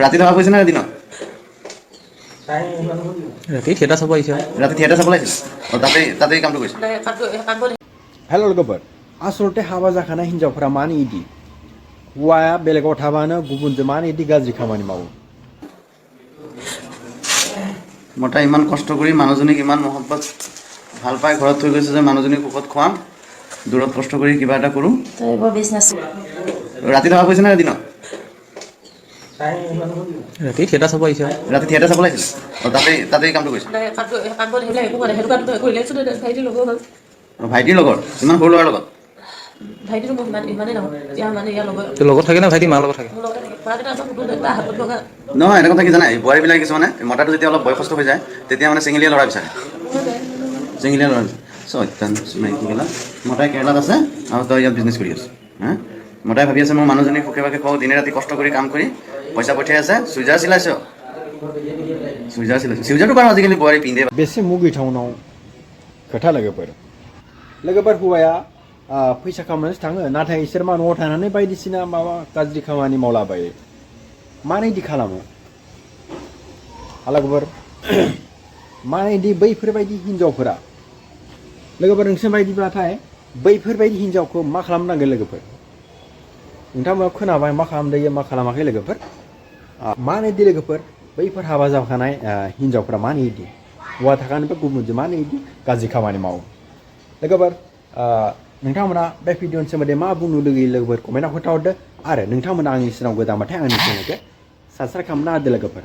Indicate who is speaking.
Speaker 1: ৰাতি থকা কৈছে না দিনত
Speaker 2: ৰাতি থিয়েটাৰ চাব আহিছে
Speaker 1: ৰাতি থিয়েটাৰ চাব লাগিছিল তাতেই কামটো কৰিছে
Speaker 3: हेल' लोगोफोर आसलते हाबा जाखानाय हिन्जावफोरा मानो इदि हौवाया बेलेगाव थाबानो गुबुनजों मानो इदि गाज्रि खामानि मावो
Speaker 1: মতা ইমান কষ্ট কৰি মানুহজনীক ইমান মহব্বত ভাল পাই ঘৰত থৈ গৈছে যে মানুহজনীক সুখত খুৱাম দূৰত কষ্ট কৰি কিবা এটা কৰোঁ ৰাতি থকা কৈছে না দিনত
Speaker 2: ৰাতি থিয়েটাৰ চাব আহিছে
Speaker 1: ৰাতি থিয়েটাৰ চাব লাগিছিল তাতেই কামটো কৰিছে ভাইটিৰ লগত ইমান সৰু ল'ৰাৰ লগত
Speaker 2: তোৰ লগত থাকে না ভাইটি মাৰ লগত থাকে
Speaker 1: নহয় এনেকুৱা থাকি জানাই বোৱাৰীবিলাক কিছুমানে মতাটো যেতিয়া অলপ বয়সস্থ হৈ যায় তেতিয়া মানে চেঙেলীয়া ল'ৰা বিচাৰে চেঙেলীয়া ল'ৰা কি ক'লা মতাই কেৰেলাত আছে আৰু তই ইয়াত বিজনেছ কৰি আছ হা মতাই ভাবি আছে মোৰ মানুহজনীক সুখে ভাগে খুৱাওঁ দিনে ৰাতি কষ্ট কৰি কাম কৰি পইচা পঠিয়াই আছে চুইজাৰ চিলাইছ চুইজাৰটো বাৰু আজিকালি বোৱাৰী পিন্ধে
Speaker 3: बेसे मुगैथावनाव खोथा लोगोफोर हौवाया फैसा खामायनोसो थाङो नाथाय इसोर मा न'आव थानानै बायदिसिना माबा गाज्रि खामानि मावलाबायो मानो इदि खालामो लोगोफोर मानो इदि बैफोरबायदि हिन्जावफोरा लोगोफोर नोंसोर बायदिब्लाथाय बैफोरबायदि हिन्जावखौ मा खालामनांगोन लोगोफोर नोंथांमोना खोनाबाय मा खालामदों मा खालामाखै लोगोफोर मानो इदि लोगोफोर बैफोर हाबा जाखानाय हिन्जावफोरा मानो इदि हौवा थाखानिफ्राय गुबुनजों मानो इदि गाज्रि खामानि मावो लोगोफोर नोंथांमोना बे भिडिअनि सोमोन्दै मा बुंनो लुगैयो लोगोफोर कमेन्टआव खोन्थाहरदो आरो नोंथांमोना आंनि चेनेलाव गोदानबाथाय आंनि चेनेलखौ साबस्क्राइब खालामना होदो लोगोफोर